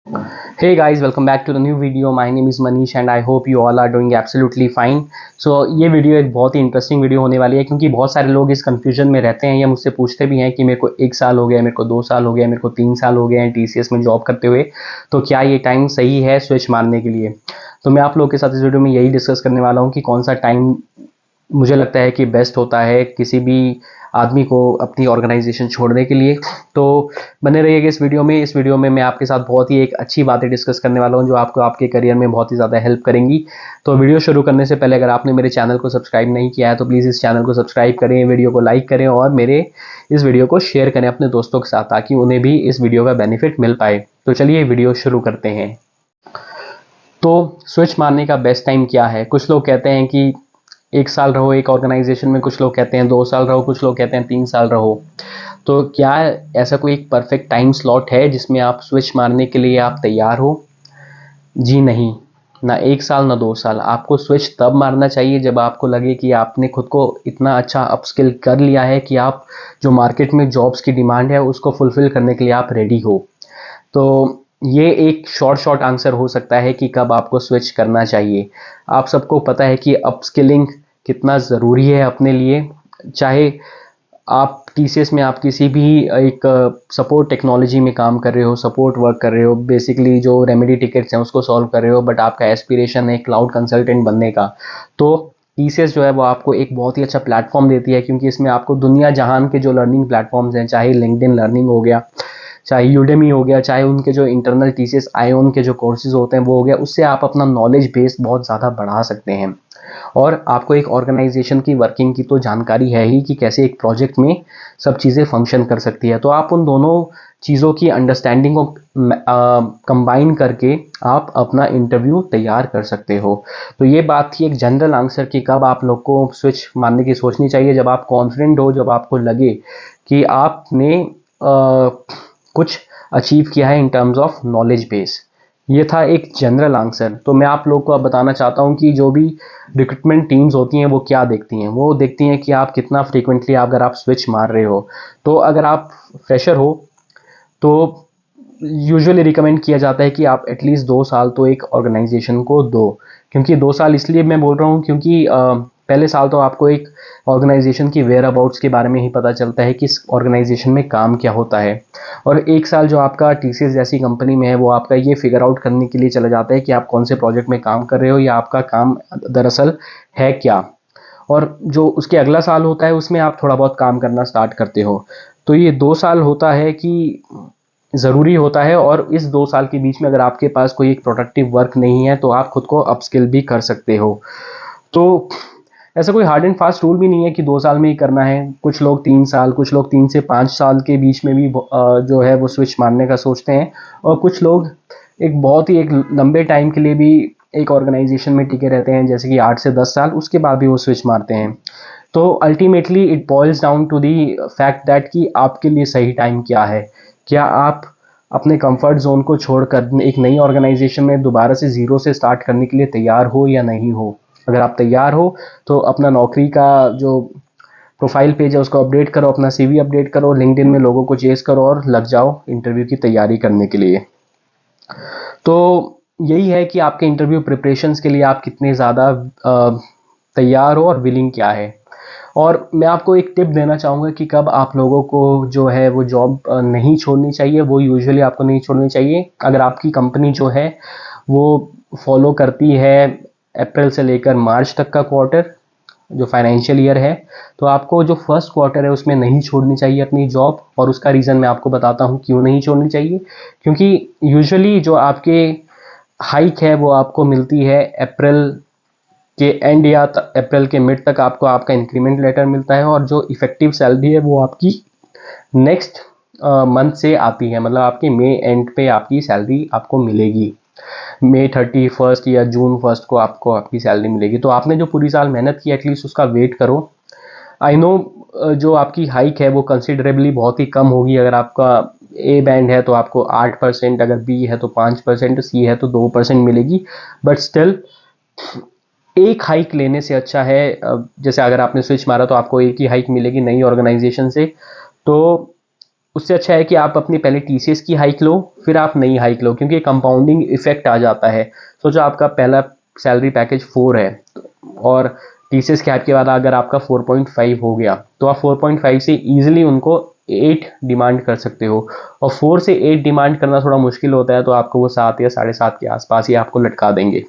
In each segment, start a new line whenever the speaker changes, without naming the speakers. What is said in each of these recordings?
Hey guys, welcome back to the new video. My name is Manish and I hope you all are doing absolutely fine. So ये video एक बहुत ही interesting video होने वाली है क्योंकि बहुत सारे लोग इस कंफ्यूजन में रहते हैं या मुझसे पूछते भी हैं कि मेरे को 1 साल हो गया, मेरे को 2 साल हो गया, मेरे को 3 साल हो गए हैं टीसीएस में जॉब करते हुए, तो क्या ये टाइम सही है स्विच मारने के लिए। तो मैं आप लोगों के साथ इस वीडियो में यही डिस्कस करने वाला हूँ कि कौन सा टाइम मुझे लगता है कि बेस्ट होता है किसी भी आदमी को अपनी ऑर्गेनाइजेशन छोड़ने के लिए। तो बने रहिएगा इस वीडियो में मैं आपके साथ बहुत ही एक अच्छी बातें डिस्कस करने वाला हूं जो आपको आपके करियर में बहुत ही ज़्यादा हेल्प करेंगी। तो वीडियो शुरू करने से पहले अगर आपने मेरे चैनल को सब्सक्राइब नहीं किया है तो प्लीज़ इस चैनल को सब्सक्राइब करें, वीडियो को लाइक करें और मेरे इस वीडियो को शेयर करें अपने दोस्तों के साथ ताकि उन्हें भी इस वीडियो का बेनिफिट मिल पाए। तो चलिए वीडियो शुरू करते हैं। तो स्विच मारने का बेस्ट टाइम क्या है? कुछ लोग कहते हैं कि 1 साल रहो एक ऑर्गेनाइजेशन में, कुछ लोग कहते हैं 2 साल रहो, कुछ लोग कहते हैं 3 साल रहो। तो क्या ऐसा कोई एक परफेक्ट टाइम स्लॉट है जिसमें आप स्विच मारने के लिए आप तैयार हो? जी नहीं, ना 1 साल ना 2 साल। आपको स्विच तब मारना चाहिए जब आपको लगे कि आपने खुद को इतना अच्छा अपस्किल कर लिया है कि आप जो मार्केट में जॉब्स की डिमांड है उसको फुलफिल करने के लिए आप रेडी हो। तो ये एक शॉर्ट आंसर हो सकता है कि कब आपको स्विच करना चाहिए। आप सबको पता है कि अपस्किलिंग कितना ज़रूरी है अपने लिए। चाहे आप टीसीएस में आप किसी भी एक सपोर्ट टेक्नोलॉजी में काम कर रहे हो, सपोर्ट वर्क कर रहे हो, बेसिकली जो रेमेडी टिकट्स हैं उसको सॉल्व कर रहे हो, बट आपका एस्पिरेशन है क्लाउड कंसल्टेंट बनने का, तो टीसीएस जो है वो आपको एक बहुत ही अच्छा प्लेटफॉर्म देती है क्योंकि इसमें आपको दुनिया जहान के जो लर्निंग प्लेटफॉर्म्स हैं, चाहे लिंक्डइन लर्निंग हो गया, चाहे यूडेमी हो गया, चाहे उनके जो इंटरनल टीसीएस आईओन के जो कोर्सेज होते हैं वो हो गया, उससे आप अपना नॉलेज बेस बहुत ज़्यादा बढ़ा सकते हैं। और आपको एक ऑर्गेनाइजेशन की वर्किंग की तो जानकारी है ही कि कैसे एक प्रोजेक्ट में सब चीज़ें फंक्शन कर सकती है। तो आप उन दोनों चीज़ों की अंडरस्टैंडिंग को कंबाइन करके आप अपना इंटरव्यू तैयार कर सकते हो। तो ये बात थी एक जनरल आंसर कि कब आप लोग को स्विच मारने की सोचनी चाहिए। जब आप कॉन्फिडेंट हो, जब आपको लगे कि आपने कुछ अचीव किया है in terms of knowledge base. ये था एक जनरल आंसर। तो मैं आप लोग को अब बताना चाहता हूँ कि जो भी रिक्रूटमेंट टीम्स होती हैं वो क्या देखती हैं। वो देखती हैं कि आप कितना फ्रीक्वेंटली अगर आप स्विच मार रहे हो। तो अगर आप फ्रेशर हो तो यूजुअली रिकमेंड किया जाता है कि आप एटलीस्ट 2 साल तो एक ऑर्गेनाइजेशन को दो। क्योंकि 2 साल इसलिए मैं बोल रहा हूँ क्योंकि पहले साल तो आपको एक ऑर्गेनाइजेशन की वेयर अबाउट्स के बारे में ही पता चलता है कि इस ऑर्गेनाइजेशन में काम क्या होता है। और 1 साल जो आपका टीसीएस जैसी कंपनी में है वो आपका ये फिगर आउट करने के लिए चला जाता है कि आप कौन से प्रोजेक्ट में काम कर रहे हो या आपका काम दरअसल है क्या। और जो उसके अगला साल होता है उसमें आप थोड़ा बहुत काम करना स्टार्ट करते हो। तो ये 2 साल होता है कि ज़रूरी होता है। और इस 2 साल के बीच में अगर आपके पास कोई एक प्रोडक्टिव वर्क नहीं है तो आप खुद को अपस्किल भी कर सकते हो। तो ऐसा कोई हार्ड एंड फास्ट रूल भी नहीं है कि 2 साल में ही करना है। कुछ लोग 3 साल, कुछ लोग 3 से 5 साल के बीच में भी जो है वो स्विच मारने का सोचते हैं। और कुछ लोग एक बहुत ही एक लंबे टाइम के लिए भी एक ऑर्गेनाइजेशन में टिके रहते हैं, जैसे कि 8 से 10 साल, उसके बाद भी वो स्विच मारते हैं। तो ultimately it boils down to the fact that कि आपके लिए सही टाइम क्या है। क्या आप अपने कंफर्ट जोन को छोड़कर एक नई ऑर्गेनाइजेशन में दोबारा से ज़ीरो से स्टार्ट करने के लिए तैयार हो या नहीं हो? अगर आप तैयार हो तो अपना नौकरी का जो प्रोफाइल पेज है उसको अपडेट करो, अपना सीवी अपडेट करो, लिंक्डइन में लोगों को चेस करो और लग जाओ इंटरव्यू की तैयारी करने के लिए। तो यही है कि आपके इंटरव्यू प्रिपरेशंस के लिए आप कितने ज़्यादा तैयार हो और विलिंग क्या है। और मैं आपको एक टिप देना चाहूँगा कि कब आप लोगों को जो है वो जॉब नहीं छोड़नी चाहिए। वो यूजुअली आपको नहीं छोड़नी चाहिए अगर आपकी कंपनी जो है वो फॉलो करती है अप्रैल से लेकर मार्च तक का क्वार्टर, जो फाइनेंशियल ईयर है। तो आपको जो फर्स्ट क्वार्टर है उसमें नहीं छोड़नी चाहिए अपनी जॉब। और उसका रीज़न मैं आपको बताता हूँ क्यों नहीं छोड़नी चाहिए। क्योंकि यूजुअली जो आपके हाइक है वो आपको मिलती है अप्रैल के एंड या अप्रैल के मिड तक आपको आपका इंक्रीमेंट लेटर मिलता है। और जो इफेक्टिव सैलरी है वो आपकी नेक्स्ट मंथ से आती है, मतलब आपके मई एंड पे आपकी सैलरी आपको मिलेगी। मई 31 या जून 1 को आपको आपकी सैलरी मिलेगी। तो आपने जो पूरी साल मेहनत की एटलीस्ट उसका वेट करो। आई नो जो आपकी हाइक है वो कंसिडरेबली बहुत ही कम होगी। अगर आपका ए बैंड है तो आपको 8%, अगर बी है तो 5%, सी है तो 2% मिलेगी। बट स्टिल एक हाइक लेने से अच्छा है, जैसे अगर आपने स्विच मारा तो आपको एक ही हाइक मिलेगी नई ऑर्गेनाइजेशन से। तो उससे अच्छा है कि आप अपनी पहले टीसीएस की हाइक लो, फिर आप नई हाइक लो, क्योंकि कंपाउंडिंग इफेक्ट आ जाता है। सोचो आपका पहला सैलरी पैकेज 4 है और टीसीएस के हाइक के बाद अगर आपका 4.5 हो गया तो आप 4.5 से ईजिली उनको 8 डिमांड कर सकते हो, और 4 से 8 डिमांड करना थोड़ा मुश्किल होता है, तो आपको वो 7 या 7.5 के आसपास ही आपको लटका देंगे।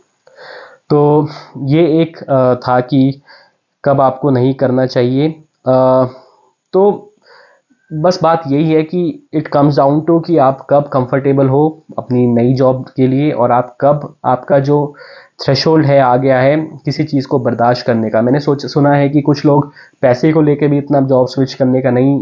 तो ये एक था कि कब आपको नहीं करना चाहिए। तो बस बात यही है कि इट कम्स डाउन टू कि आप कब कंफर्टेबल हो अपनी नई जॉब के लिए, और आप कब, आपका जो थ्रेशोल्ड है आ गया है किसी चीज़ को बर्दाश्त करने का। मैंने सुना है कि कुछ लोग पैसे को लेके भी इतना जॉब स्विच करने का नहीं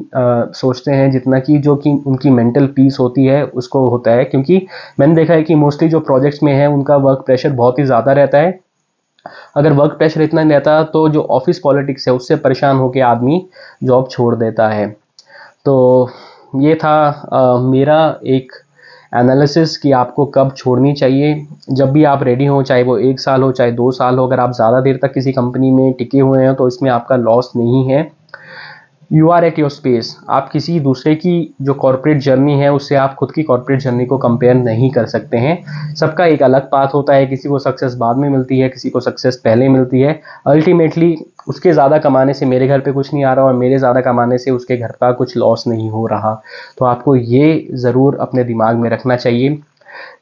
सोचते हैं जितना कि जो कि उनकी मेंटल पीस होती है उसको होता है, क्योंकि मैंने देखा है कि मोस्टली जो प्रोजेक्ट्स में है उनका वर्क प्रेशर बहुत ही ज़्यादा रहता है। अगर वर्क प्रेशर इतना नहीं रहता तो जो ऑफिस पॉलिटिक्स है उससे परेशान होकर आदमी जॉब छोड़ देता है। तो ये था मेरा एक एनालिसिस कि आपको कब छोड़नी चाहिए। जब भी आप रेडी हो, चाहे वो 1 साल हो चाहे 2 साल हो, अगर आप ज़्यादा देर तक किसी कंपनी में टिके हुए हैं तो इसमें आपका लॉस नहीं है। You are at your space. आप किसी दूसरे की जो कॉर्पोरेट जर्नी है उससे आप खुद की कॉर्पोरेट जर्नी को कंपेयर नहीं कर सकते हैं। सबका एक अलग पाथ होता है, किसी को सक्सेस बाद में मिलती है, किसी को सक्सेस पहले मिलती है। अल्टीमेटली उसके ज़्यादा कमाने से मेरे घर पे कुछ नहीं आ रहा और मेरे ज़्यादा कमाने से उसके घर का कुछ लॉस नहीं हो रहा। तो आपको ये ज़रूर अपने दिमाग में रखना चाहिए।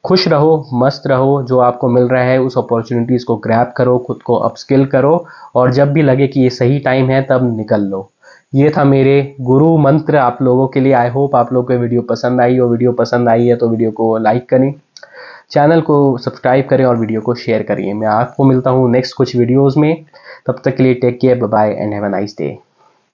खुश रहो, मस्त रहो, जो आपको मिल रहा है उस अपॉर्चुनिटीज़ को ग्रैब करो, खुद को अपस्किल करो, और जब भी लगे कि ये सही टाइम है तब निकल लो। ये था मेरे गुरु मंत्र आप लोगों के लिए। आई होप आप लोगों को वीडियो पसंद आई हो। वीडियो पसंद आई है तो वीडियो को लाइक करें, चैनल को सब्सक्राइब करें और वीडियो को शेयर करिए। मैं आपको मिलता हूँ नेक्स्ट कुछ वीडियोज़ में। तब तक के लिए take care, bye bye and have a nice day.